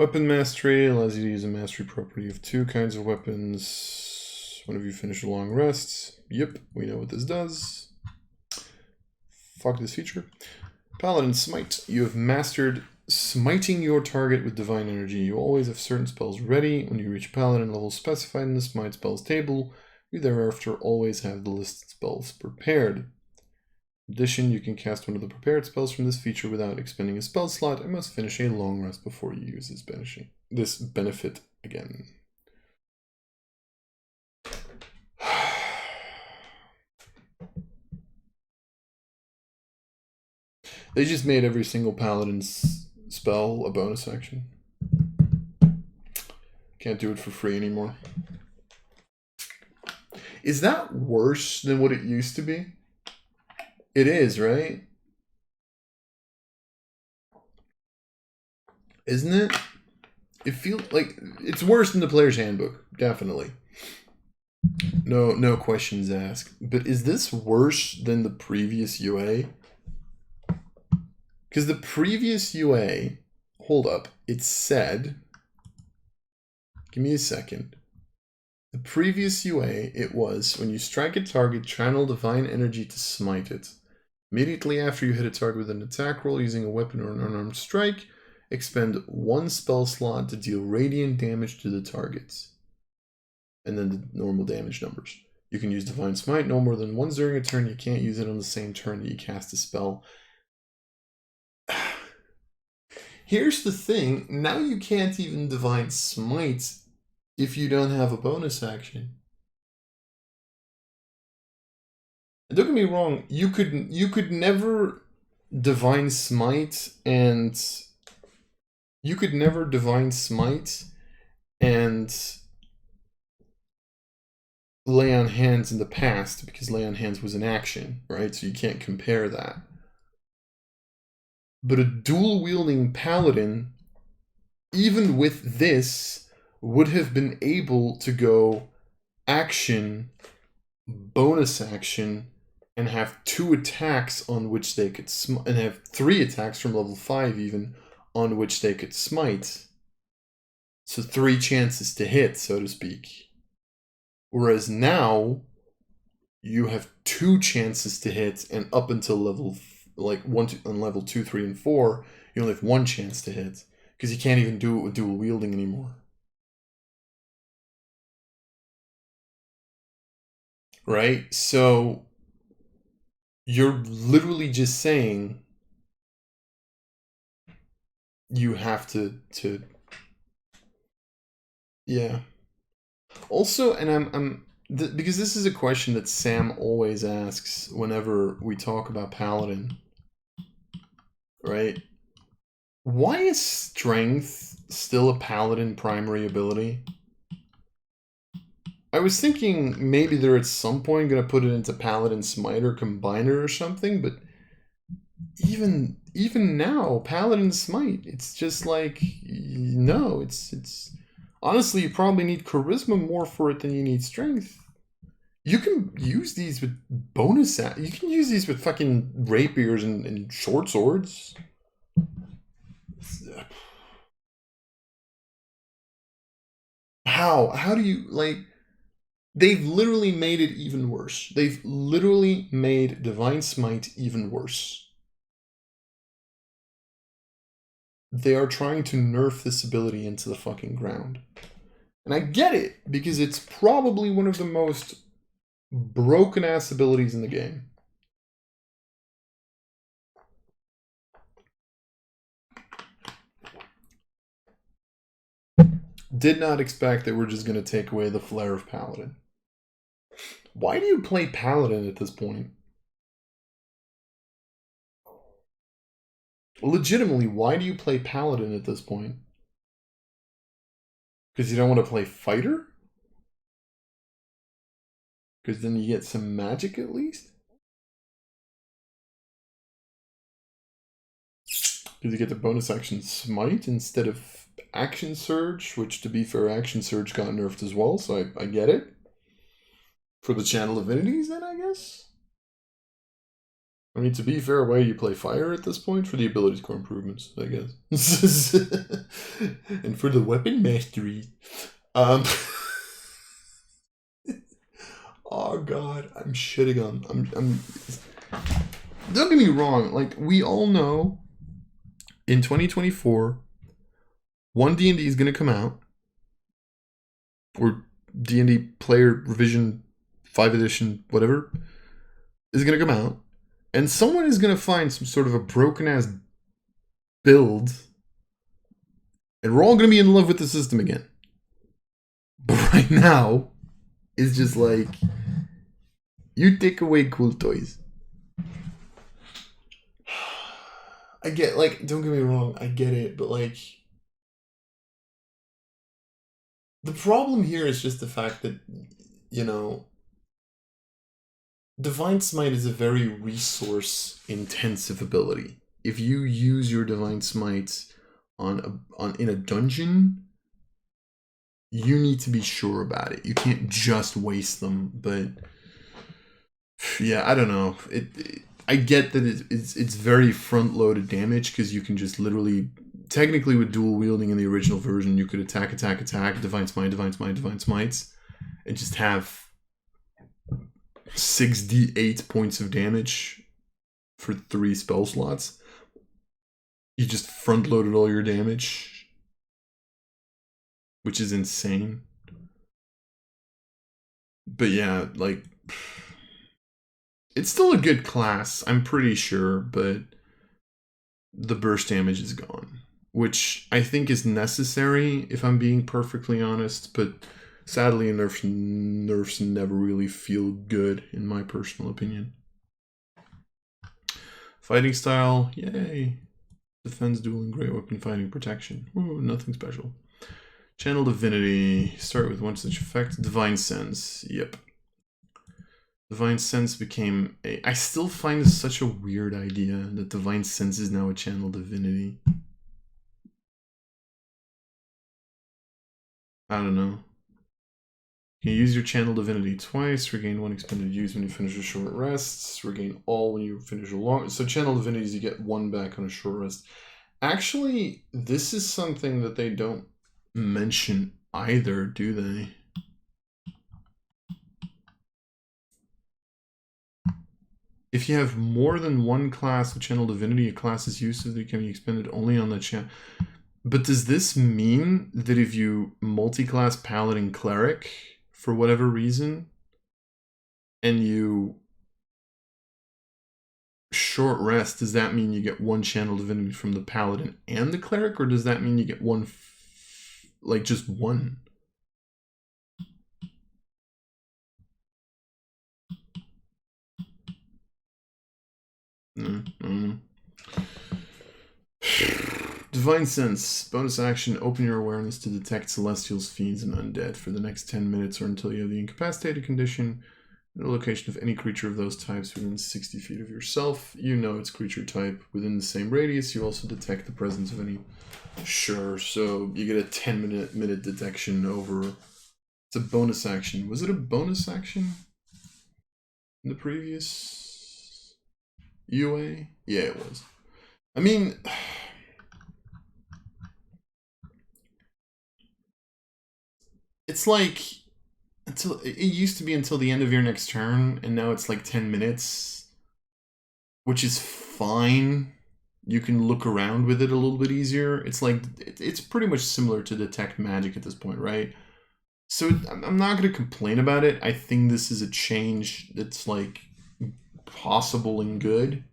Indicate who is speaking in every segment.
Speaker 1: Weapon mastery allows you to use a mastery property of 2 kinds of weapons whenever you finish a long rest. Yep, we know what this does. Fuck this feature. Paladin Smite. You have mastered smiting your target with divine energy. You always have certain spells ready. When you reach Paladin level specified in the Smite spells table, you thereafter always have the listed spells prepared. In addition, you can cast one of the prepared spells from this feature without expending a spell slot and must finish a long rest before you use this benefit again. They just made every single Paladin's spell a bonus action. Can't do it for free anymore. Is that worse than what it used to be? It is, right? Isn't it? It feels like it's worse than the player's handbook, definitely. No questions asked. But is this worse than the previous UA? Because the previous UA, hold up, it said, give me a second. The previous UA, it was, when you strike a target, channel divine energy to smite it. Immediately after you hit a target with an attack roll using a weapon or an unarmed strike, expend 1 spell slot to deal radiant damage to the targets. And then the normal damage numbers. You can use Divine Smite no more than once during a turn. You can't use it on the same turn that you cast a spell. Here's the thing, now you can't even Divine Smite if you don't have a bonus action. And don't get me wrong, you could never Divine Smite and Lay on Hands in the past, because Lay on Hands was an action, right? So you can't compare that. But a dual-wielding Paladin, even with this, would have been able to go action, bonus action, and have 2 attacks on which they could smite, and have 3 attacks from level 5 even, on which they could smite. So 3 chances to hit, so to speak. Whereas now, you have 2 chances to hit, and up until level on level 2, 3, and 4, you only have 1 chance to hit. Because you can't even do it with dual wielding anymore. Right? So you're literally just saying you have to yeah. Also, and because this is a question that Sam always asks whenever we talk about Paladin, right? Why is Strength still a Paladin primary ability? I was thinking maybe they're at some point going to put it into Paladin Smite or Combiner or something, but even now, Paladin Smite, it's just like, no, it's honestly, you probably need Charisma more for it than you need Strength. You can use these with bonus, you can use these with fucking rapiers and short swords. How do you, like, they've literally made it even worse. They've literally made Divine Smite even worse. They are trying to nerf this ability into the fucking ground. And I get it, because it's probably one of the most broken ass abilities in the game. Did not expect that we're just going to take away the flair of Paladin. Why do you play Paladin at this point? Legitimately, why do you play Paladin at this point? Because you don't want to play Fighter? Because then you get some magic at least? Because you get the bonus action Smite instead of Action Surge, which, to be fair, Action Surge got nerfed as well, so I get it. For the Channel Divinities, then, I guess? I mean, to be fair, why do you play Fire at this point? For the ability score improvements, I guess. And for the weapon mastery, um, oh god, I'm shitting on. I'm. Don't get me wrong. Like we all know, in 2024, One D&D is gonna come out, or D&D Player Revision 5 Edition, whatever, is gonna come out, and someone is gonna find some sort of a broken ass build, and we're all gonna be in love with the system again. But right now, it's just like you take away cool toys. I get, like, don't get me wrong, I get it, but like, the problem here is just the fact that, you know, Divine Smite is a very resource intensive ability. If you use your Divine Smite in a dungeon, you need to be sure about it. You can't just waste them. But yeah, I don't know. I get that it's very front loaded damage because you can just literally, technically with dual wielding in the original version, you could attack, Divine Smite, Divine Smites, and just have 6d8 points of damage for 3 spell slots. You just front loaded all your damage, which is insane. But yeah, like, it's still a good class, I'm pretty sure, but the burst damage is gone, which I think is necessary if I'm being perfectly honest, but sadly nerfs never really feel good in my personal opinion. Fighting style, yay. Defense, dueling, great weapon, fighting, protection. Ooh, nothing special. Channel Divinity. Start with one such effect. Divine Sense. Yep. Divine Sense became a... I still find this such a weird idea that Divine Sense is now a Channel Divinity. I don't know. You can use your Channel Divinity twice. Regain 1 expended use when you finish a short rest. Regain all when you finish a long... So Channel Divinities, you get 1 back on a short rest. Actually, this is something that they don't mention either, do they? If you have more than 1 class with Channel Divinity, a class's use of it can be expended only on the channel. But does this mean that if you multi-class Paladin Cleric, for whatever reason, and you short rest, does that mean you get 1 Channel Divinity from the Paladin and the Cleric, or does that mean you get 1, like just 1? No. Divine Sense. Bonus action. Open your awareness to detect celestials, fiends, and undead for the next 10 minutes or until you have the incapacitated condition. In the location of any creature of those types within 60 feet of yourself. You know its creature type. Within the same radius, you also detect the presence of any... Sure, so you get a 10-minute detection over... It's a bonus action. Was it a bonus action in the previous UA? Yeah, it was. I mean... It's like... it used to be until the end of your next turn, and now it's like 10 minutes, which is fine. You can look around with it a little bit easier. It's like, it's pretty much similar to Detect Magic at this point, right? So I'm not going to complain about it. I think this is a change that's like possible and good.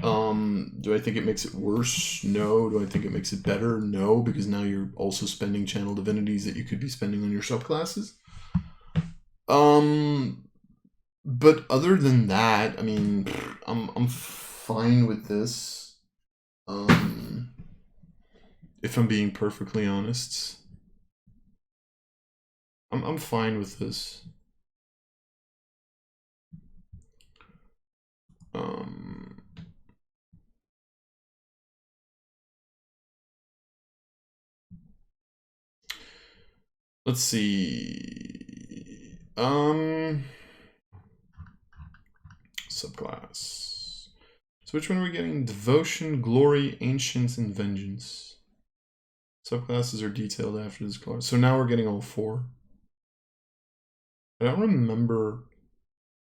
Speaker 1: Do I think it makes it worse? No. Do I think it makes it better? No, because now you're also spending Channel Divinities that you could be spending on your subclasses. But other than that, I mean, I'm fine with this. If I'm being perfectly honest, I'm fine with this. Let's see. Subclass. So which one are we getting? Devotion, Glory, Ancients, and Vengeance. Subclasses are detailed after this class. So now we're getting all 4. I don't remember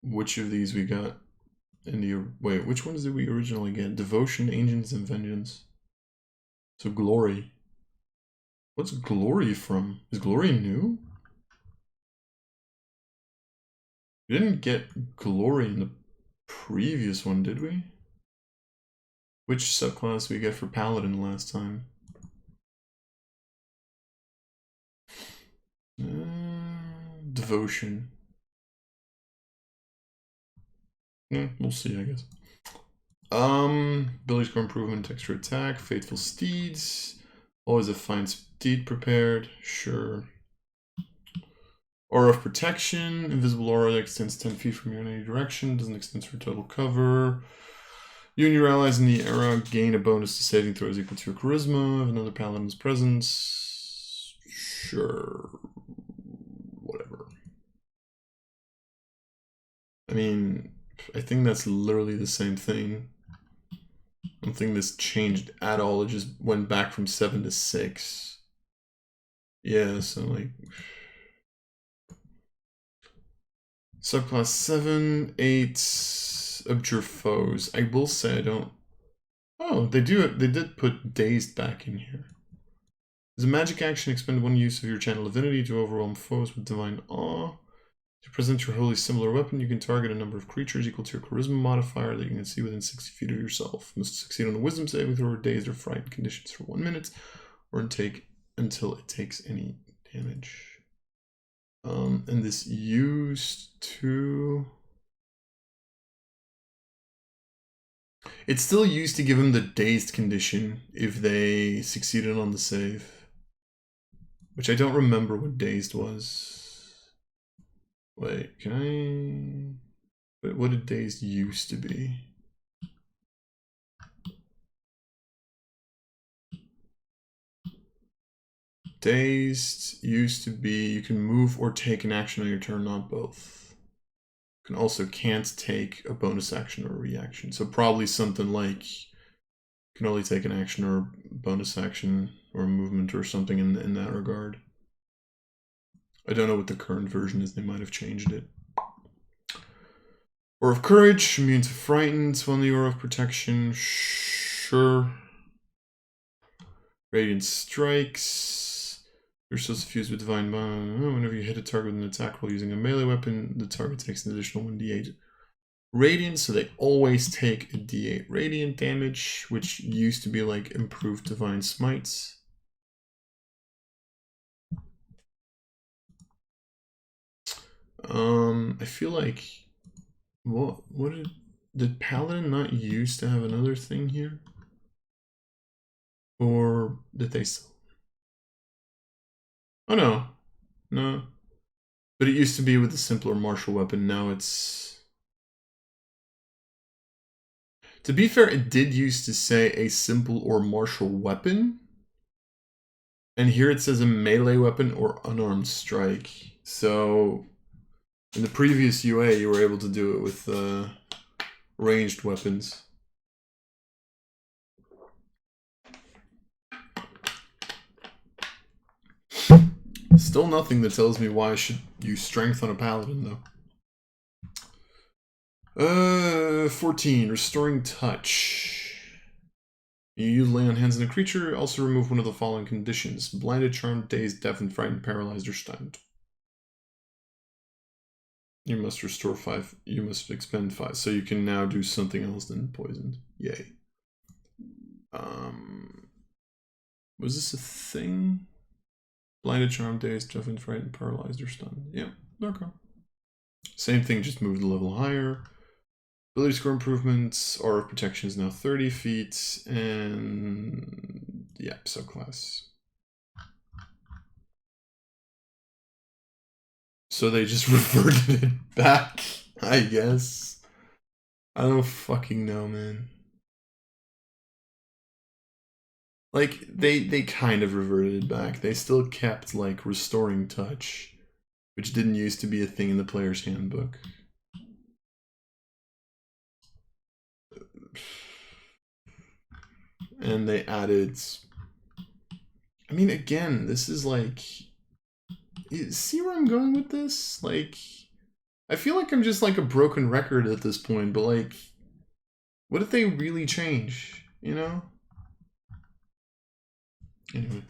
Speaker 1: which of these we got in the... Wait, which ones did we originally get? Devotion, Ancients, and Vengeance. So Glory. What's Glory from? Is Glory new? We didn't get Glory in the previous one, did we? Which subclass we get for Paladin last time? Devotion. We'll see, I guess. Ability score improvement, extra attack, Faithful Steeds. Always a fine steed prepared, sure. Aura of Protection, invisible aura that extends 10 feet from you in any direction, doesn't extend for total cover. You and your allies in the era gain a bonus to saving throws equal to your charisma of another paladin's presence. Sure. Whatever. I mean, I think that's literally the same thing. I don't think this changed at all. It just went back from 7 to 6. Yeah, so like... Subclass 7, 8, Abjure Foes. I will say I don't... Oh, they did put Dazed back in here. As a magic action, expend 1 use of your channel divinity to overwhelm foes with divine awe. To present your wholly similar weapon, you can target a number of creatures equal to your charisma modifier that you can see within 60 feet of yourself. You must succeed on the wisdom saving throw or dazed or frightened conditions for 1 minute, or until it takes any damage. And this used to... It's still used to give them the dazed condition if they succeeded on the save. Which I don't remember what dazed was. Wait, can I... Wait, what did dazed used to be? Dazed used to be you can move or take an action on your turn, not both. You can also can't take a bonus action or a reaction. So probably something like you can only take an action or a bonus action or a movement or something in that regard. I don't know what the current version is. They might have changed it. Aura of Courage, immune to Frightened, while the Aura of Protection, sure. Radiant Strikes. You're so suffused with Divine Bond. Whenever you hit a target with an attack roll using a melee weapon, the target takes an additional 1d8 Radiant, so they always take a d8 Radiant damage, which used to be like improved Divine Smites. I feel like what did Paladin not used to have another thing here? Or did they still? Oh no. No. But it used to be with a simpler martial weapon, now it's... To be fair, it did used to say a simple or martial weapon. And here it says a melee weapon or unarmed strike. So in the previous UA, you were able to do it with ranged weapons. Still nothing that tells me why I should use strength on a paladin, though. 14, restoring touch. You lay on hands on a creature, also remove one of the following conditions: blinded, charmed, dazed, deafened, frightened, paralyzed, or stunned. You must restore 5. You must expend 5. So you can now do something else than poisoned. Yay. Was this a thing? Blinded, charmed, dazed, deafened, frightened, paralyzed, or stunned. Yeah, okay. Same thing, just moved a level higher. Ability score improvements. Aura of Protection is now 30 feet. And yeah, subclass. So they just reverted it back, I guess. I don't fucking know, man. Like, they kind of reverted it back. They still kept, like, restoring touch, which didn't used to be a thing in the player's handbook. And they added I mean, again, this is like... See where I'm going with this? Like, I feel like I'm just like a broken record at this point, but like, what if they really change, you know? Anyway.